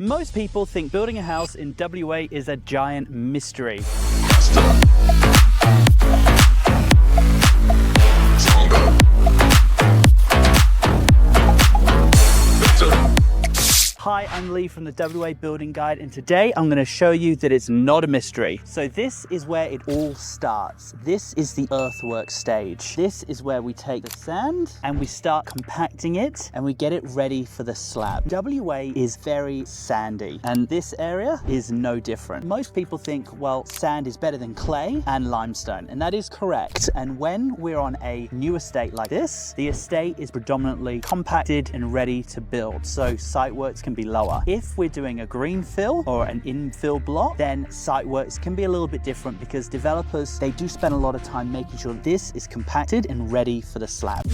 Most people think building a house in WA is a giant mystery. Hi, I'm Leigh from the WA Building Guide, and today I'm going to show you that it's not a mystery. So this is where it all starts. This is the earthwork stage. This is where we take the sand and we start compacting it and we get it ready for the slab. WA is very sandy and this area is no different. Most people think, well, sand is better than clay and limestone, and that is correct. And when we're on a new estate like this, the estate is predominantly compacted and ready to build. So Siteworks can be lower. If we're doing a green fill or an infill block, then Siteworks can be a little bit different because developers, they do spend a lot of time making sure this is compacted and ready for the slab.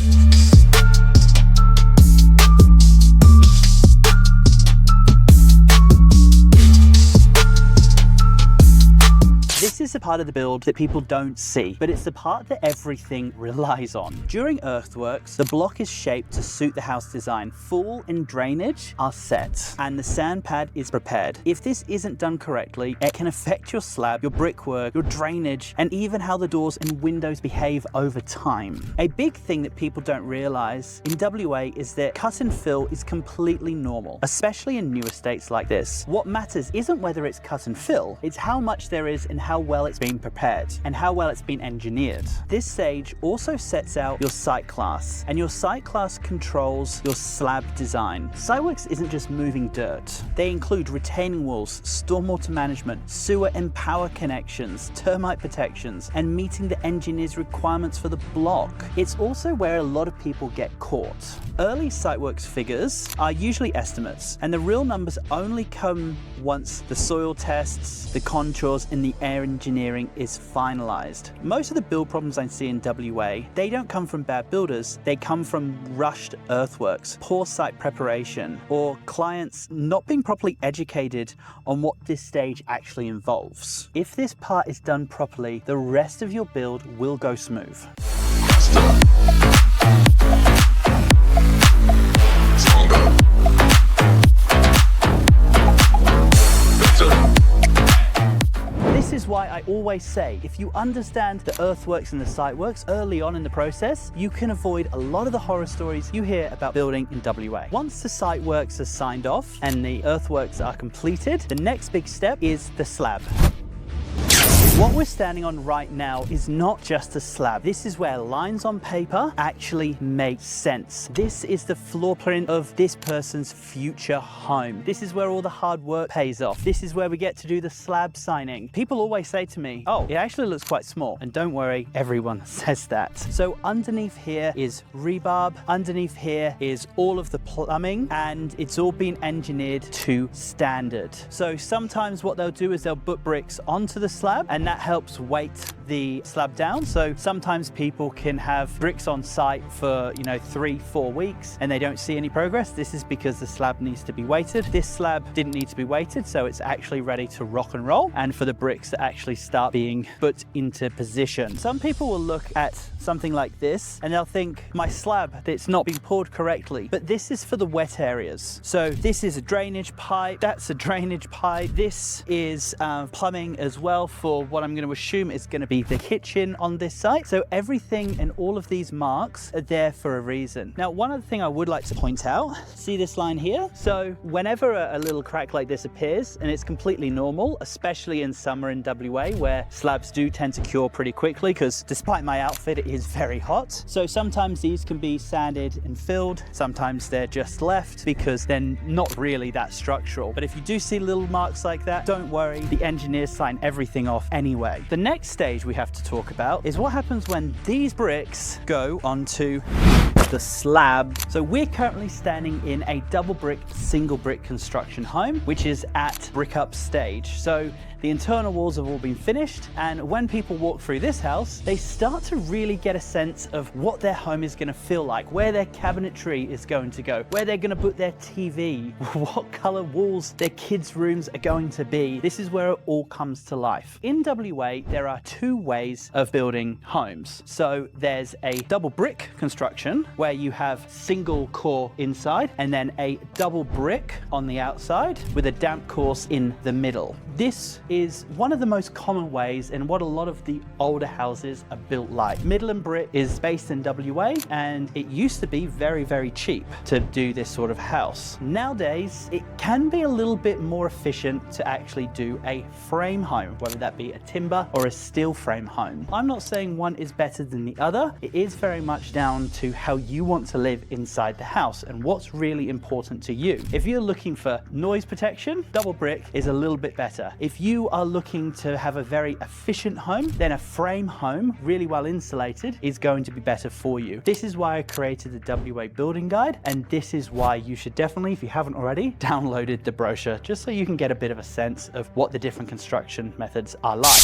This is a part of the build that people don't see, but it's the part that everything relies on. During earthworks, the block is shaped to suit the house design. Fall and drainage are set, and the sand pad is prepared. If this isn't done correctly, it can affect your slab, your brickwork, your drainage, and even how the doors and windows behave over time. A big thing that people don't realize in WA is that cut and fill is completely normal, especially in new estates like this. What matters isn't whether it's cut and fill, it's how much there is and how well it's been prepared and how well it's been engineered. This stage also sets out your site class, and your site class controls your slab design. Siteworks isn't just moving dirt. They include retaining walls, stormwater management, sewer and power connections, termite protections, and meeting the engineer's requirements for the block. It's also where a lot of people get caught. Early Siteworks figures are usually estimates, and the real numbers only come once the soil tests, the contours, and the air engineering is finalized. Most of the build problems I see in WA, they don't come from bad builders, they come from rushed earthworks, poor site preparation, or clients not being properly educated on what this stage actually involves. If this part is done properly, the rest of your build will go smooth. This is why I always say, if you understand the earthworks and the siteworks early on in the process, you can avoid a lot of the horror stories you hear about building in WA. Once the siteworks are signed off and the earthworks are completed, the next big step is the slab. What we're standing on right now is not just a slab. This is where lines on paper actually make sense. This is the floor plan of this person's future home. This is where all the hard work pays off. This is where we get to do the slab signing. People always say to me, oh, it actually looks quite small. And don't worry, everyone says that. So underneath here is rebar. Underneath here is all of the plumbing, and it's all been engineered to standard. So sometimes what they'll do is they'll put bricks onto the slab, and that helps weight the slab down. So sometimes people can have bricks on site for 3-4 weeks and they don't see any progress. This is because the slab needs to be weighted. This slab didn't need to be weighted, so it's actually ready to rock and roll, and for the bricks to actually start being put into position. Some people will look at something like this and they'll think, my slab, that's not been poured correctly, but this is for the wet areas. So this is a drainage pipe, that's a drainage pipe, this is plumbing as well for what I'm going to assume is going to be the kitchen on this site. So everything and all of these marks are there for a reason. Now, one other thing I would like to point out, see this line here? So whenever a little crack like this appears, and it's completely normal, especially in summer in WA where slabs do tend to cure pretty quickly, because despite my outfit, it is very hot. So sometimes these can be sanded and filled. Sometimes they're just left because they're not really that structural. But if you do see little marks like that, don't worry, the engineers sign everything off anyway. The next stage we have to talk about is what happens when these bricks go onto the slab. So we're currently standing in a double brick, single brick construction home, which is at brick up stage. So the internal walls have all been finished, and when people walk through this house, they start to really get a sense of what their home is going to feel like, where their cabinetry is going to go, where they're going to put their TV, what color walls their kids' rooms are going to be. This is where it all comes to life. In WA, there are two ways of building homes. So there's a double brick construction, where you have single core inside and then a double brick on the outside with a damp course in the middle. This is one of the most common ways in what a lot of the older houses are built like. Midland brick is based in WA, and it used to be very, very cheap to do this sort of house. Nowadays, it can be a little bit more efficient to actually do a frame home, whether that be a timber or a steel frame home. I'm not saying one is better than the other. It is very much down to how you want to live inside the house and what's really important to you. If you're looking for noise protection, double brick is a little bit better. If you are looking to have a very efficient home, then a frame home, really well insulated, is going to be better for you. This is why I created the WA building guide, and this is why you should definitely, if you haven't already, downloaded the brochure, just so you can get a bit of a sense of what the different construction methods are like.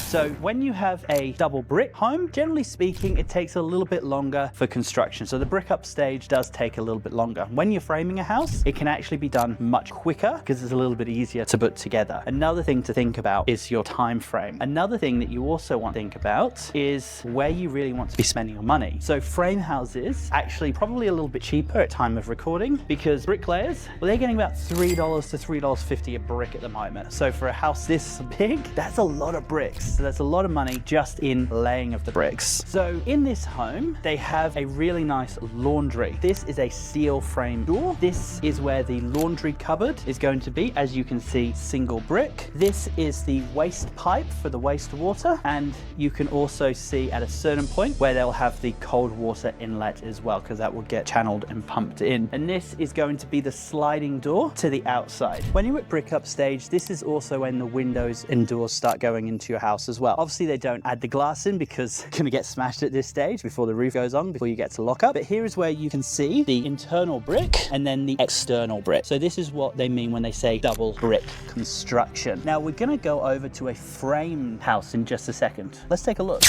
So when you have a double brick home, generally speaking, it takes a little bit longer for construction. So the brick up stage does take a little bit longer. When you're framing a house, it can actually be done much quicker because it's a little bit easier to put together. Another thing to think about is your time frame. Another thing that you also want to think about is where you really want to be spending your money. So frame houses actually probably a little bit cheaper at time of recording, because bricklayers, well, they're getting about $3 to $3.50 a brick at the moment. So for a house this big, that's a lot of bricks. That's a lot of money just in laying of the bricks. So in this home, they have a really nice laundry. This is a steel frame door. This is where the laundry cupboard is going to be. As you can see, single brick. This is the waste pipe for the wastewater. And you can also see at a certain point where they'll have the cold water inlet as well, because that will get channeled and pumped in. And this is going to be the sliding door to the outside. When you're at brick up stage, this is also when the windows and doors start going into your house as well. Obviously, they don't add the glass in because it's going to get smashed at this stage before the roof goes on, before you get to lock up. But here is where you can see the internal brick and then the external brick. So this is what they mean when they say double brick construction. Now we're going to go over to a frame house in just a second. Let's take a look.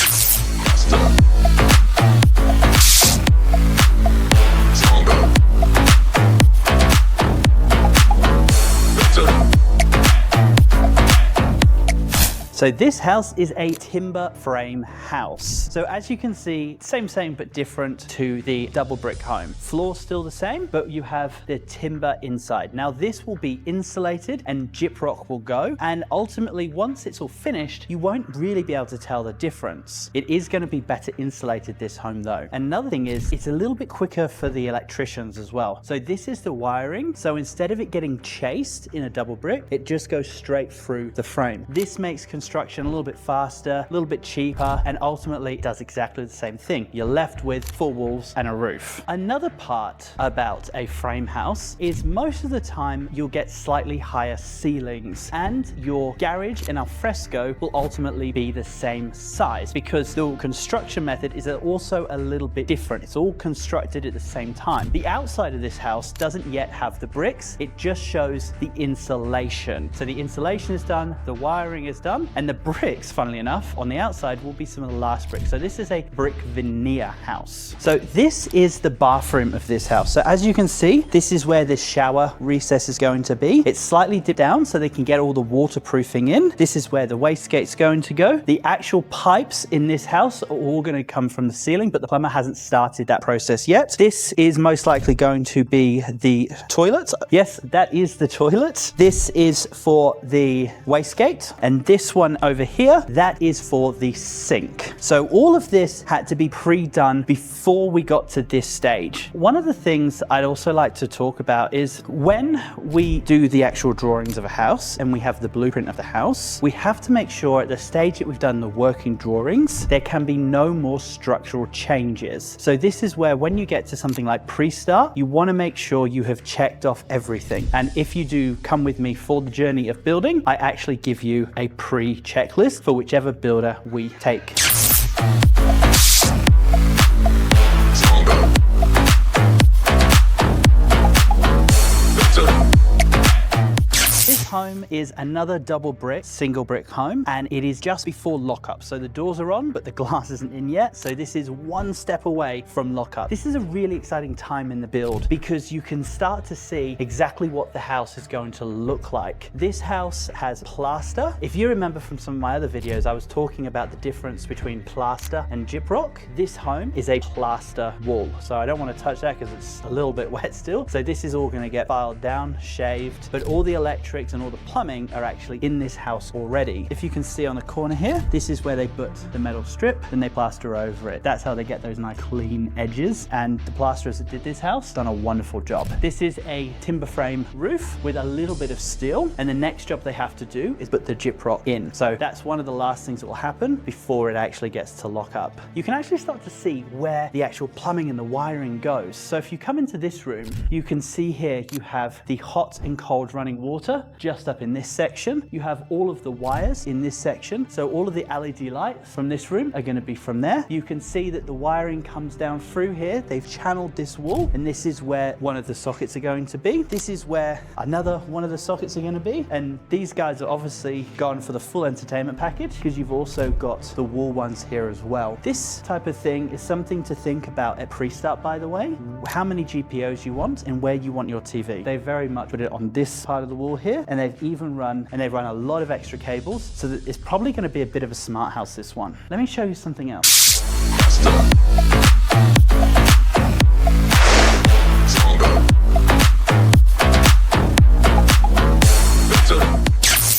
So this house is a timber frame house. So as you can see, same but different to the double brick home. Floor's still the same, but you have the timber inside. Now this will be insulated and Gyprock will go. And ultimately, once it's all finished, you won't really be able to tell the difference. It is going to be better insulated, this home though. Another thing is it's a little bit quicker for the electricians as well. So this is the wiring. So instead of it getting chased in a double brick, it just goes straight through the frame. This makes construction a little bit faster, a little bit cheaper, and ultimately it does exactly the same thing. You're left with 4 walls and a roof. Another part about a frame house is most of the time you'll get slightly higher ceilings, and your garage and alfresco will ultimately be the same size, because the construction method is also a little bit different. It's all constructed at the same time. The outside of this house doesn't yet have the bricks. It just shows the insulation. So the insulation is done, the wiring is done, and the bricks, funnily enough, on the outside will be some of the last bricks. So this is a brick veneer house. So this is the bathroom of this house. So as you can see, this is where this shower recess is going to be. It's slightly dipped down so they can get all the waterproofing in. This is where the wastegate's going to go. The actual pipes in this house are all going to come from the ceiling, but the plumber hasn't started that process yet. This is most likely going to be the toilet. Yes, that is the toilet. This is for the wastegate, and this one over here, that is for the sink. So all of this had to be pre-done before we got to this stage. One of the things I'd also like to talk about is when we do the actual drawings of a house and we have the blueprint of the house, we have to make sure at the stage that we've done the working drawings, there can be no more structural changes. So this is where when you get to something like pre-start, you want to make sure you have checked off everything. And if you do come with me for the journey of building, I actually give you a pre-checklist for whichever builder we take. This home is another double brick, single brick home, and it is just before lockup. So the doors are on, but the glass isn't in yet. So this is one step away from lockup. This is a really exciting time in the build because you can start to see exactly what the house is going to look like. This house has plaster. If you remember from some of my other videos, I was talking about the difference between plaster and gyprock. This home is a plaster wall. So I don't want to touch that because it's a little bit wet still. So this is all going to get filed down, shaved, but all the electrics and all the plumbing are actually in this house already. If you can see on the corner here, this is where they put the metal strip, then they plaster over it. That's how they get those nice clean edges. And the plasterers that did this house done a wonderful job. This is a timber frame roof with a little bit of steel. And the next job they have to do is put the gyprock in. So that's one of the last things that will happen before it actually gets to lock up. You can actually start to see where the actual plumbing and the wiring goes. So if you come into this room, you can see here you have the hot and cold running water just up in this section. You have all of the wires in this section. So all of the LED lights from this room are going to be from there. You can see that the wiring comes down through here. They've channeled this wall, and this is where one of the sockets are going to be. This is where another one of the sockets are going to be. And these guys are obviously gone for the full entertainment package because you've also got the wall ones here as well. This type of thing is something to think about at pre-start, by the way. How many GPOs you want and where you want your TV. They very much put it on this part of the wall here, and they've run a lot of extra cables, so that it's probably going to be a bit of a smart house, this one. Let me show you something else.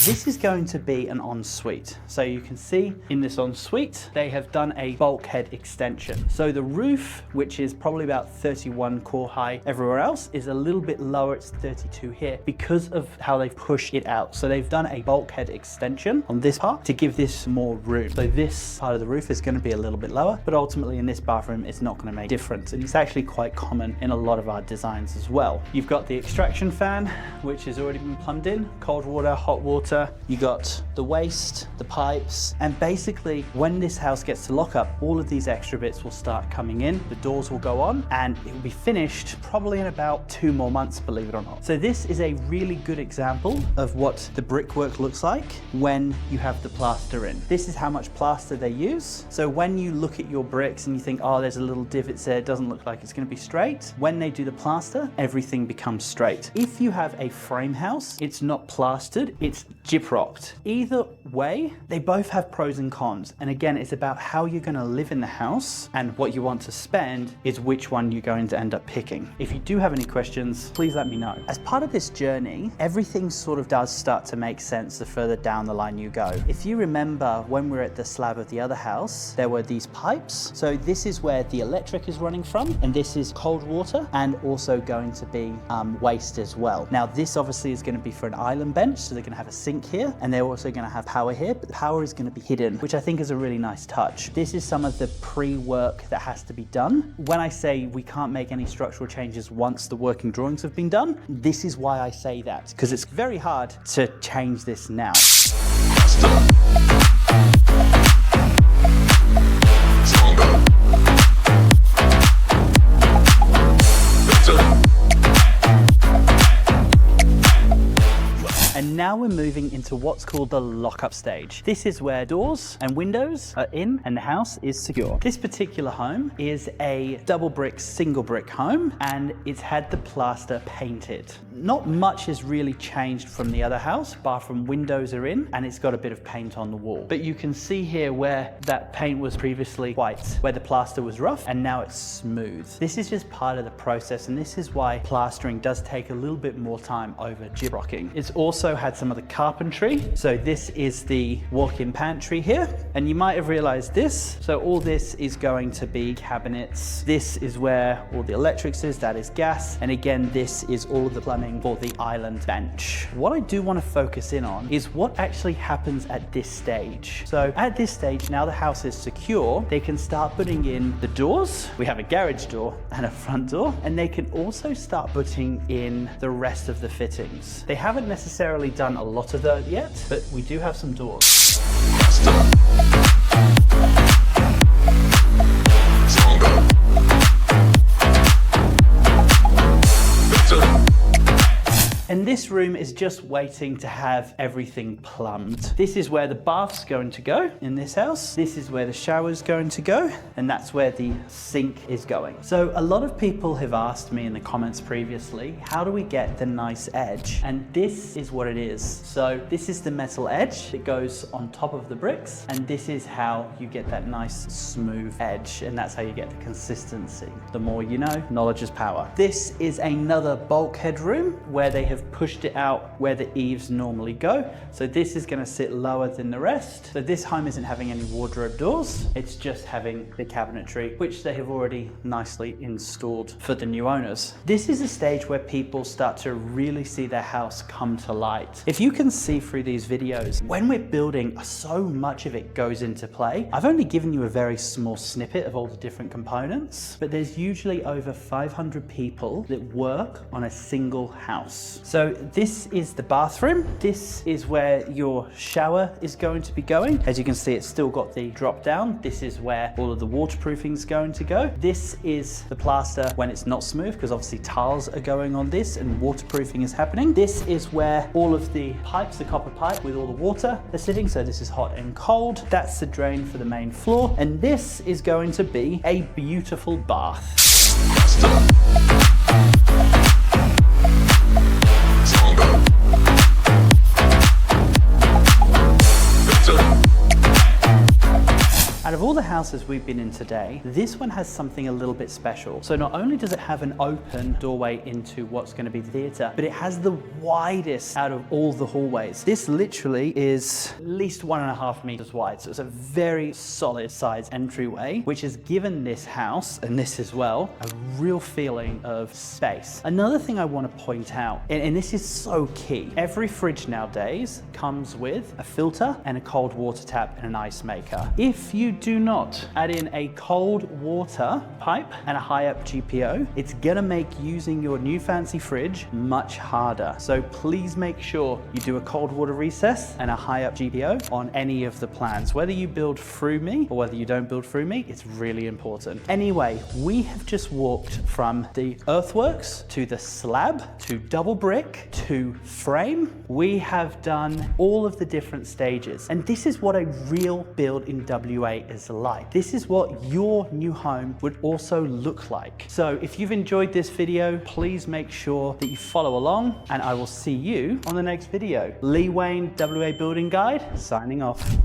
This is going to be an ensuite. So you can see in this ensuite, they have done a bulkhead extension. So the roof, which is probably about 31 core high everywhere else, is a little bit lower. It's 32 here because of how they've pushed it out. So they've done a bulkhead extension on this part to give this more room. So this part of the roof is going to be a little bit lower, but ultimately in this bathroom, it's not going to make a difference. And it's actually quite common in a lot of our designs as well. You've got the extraction fan, which has already been plumbed in, cold water, hot water. You got the waste, the pipes, and basically when this house gets to lock up, all of these extra bits will start coming in, the doors will go on, and it will be finished probably in about 2 more months, believe it or not. So this is a really good example of what the brickwork looks like when you have the plaster in. This is how much plaster they use. So when you look at your bricks and you think, oh, there's a little divot there, it doesn't look like it's going to be straight. When they do the plaster, everything becomes straight. If you have a frame house, it's not plastered, it's gyprocked. Either way, they both have pros and cons. And again, it's about how you're going to live in the house, and what you want to spend is which one you're going to end up picking. If you do have any questions, please let me know. As part of this journey, everything sort of does start to make sense the further down the line you go. If you remember when we were at the slab of the other house, there were these pipes. So this is where the electric is running from, and this is cold water and also going to be waste as well. Now this obviously is going to be for an island bench, so they're going to have a sink here, and they're also going to have power here, but the power is going to be hidden, which I think is a really nice touch. This is some of the pre-work that has to be done. When I say we can't make any structural changes once the working drawings have been done, this is why I say that, because it's very hard to change this now. And now we're moving into what's called the lockup stage. This is where doors and windows are in and the house is secure. This particular home is a double brick, single brick home, and it's had the plaster painted. Not much has really changed from the other house. Bathroom windows are in, and it's got a bit of paint on the wall. But you can see here where that paint was previously white, where the plaster was rough, and now it's smooth. This is just part of the process, and this is why plastering does take a little bit more time over gyprocking. It's also had some of the carpentry. So this is the walk-in pantry here, and you might have realized this. So all this is going to be cabinets. This is where all the electrics is, that is gas. And again, this is all of the plumbing for the island bench. What I do want to focus in on is what actually happens at this stage. So at this stage, now the house is secure, they can start putting in the doors. We have a garage door and a front door, and they can also start putting in the rest of the fittings. They haven't necessarily done a lot of that yet, but we do have some doors. And this This room is just waiting to have everything plumbed. This is where the bath's going to go in this house. This is where the shower's going to go, and that's where the sink is going. So a lot of people have asked me in the comments previously, how do we get the nice edge? And this is what it is. So this is the metal edge that goes on top of the bricks, and this is how you get that nice smooth edge, and that's how you get the consistency. The more you know, knowledge is power. This is another bulkhead room where they have pushed it out where the eaves normally go. So this is going to sit lower than the rest. So this home isn't having any wardrobe doors, it's just having the cabinetry, which they have already nicely installed for the new owners. This is a stage where people start to really see their house come to light. If you can see through these videos, when we're building, so much of it goes into play. I've only given you a very small snippet of all the different components, but there's usually over 500 people that work on a single house. So this is the bathroom. This is where your shower is going to be going. As you can see, it's still got the drop down. This is where all of the waterproofing is going to go. This is the plaster when it's not smooth, because obviously tiles are going on this and waterproofing is happening. This is where all of the pipes, the copper pipe with all the water are sitting. So this is hot and cold. That's the drain for the main floor. And this is going to be a beautiful bath. Out of all the houses we've been in today, this one has something a little bit special. So not only does it have an open doorway into what's going to be the theatre, but it has the widest out of all the hallways. This literally is at least 1.5 meters wide. So it's a very solid size entryway, which has given this house, and this as well, a real feeling of space. Another thing I want to point out, and this is so key, every fridge nowadays comes with a filter and a cold water tap and an ice maker. If you do not add in a cold water pipe and a high up GPO, it's gonna make using your new fancy fridge much harder. So please make sure you do a cold water recess and a high up GPO on any of the plans. Whether you build through me or whether you don't build through me, it's really important. Anyway, we have just walked from the Earthworks to the slab to double brick to frame. We have done all of the different stages, and this is what a real build in WA is like. This is what your new home would also look like. So if you've enjoyed this video, please make sure that you follow along, and I will see you on the next video. Leigh, Waine, WA Building Guide, signing off.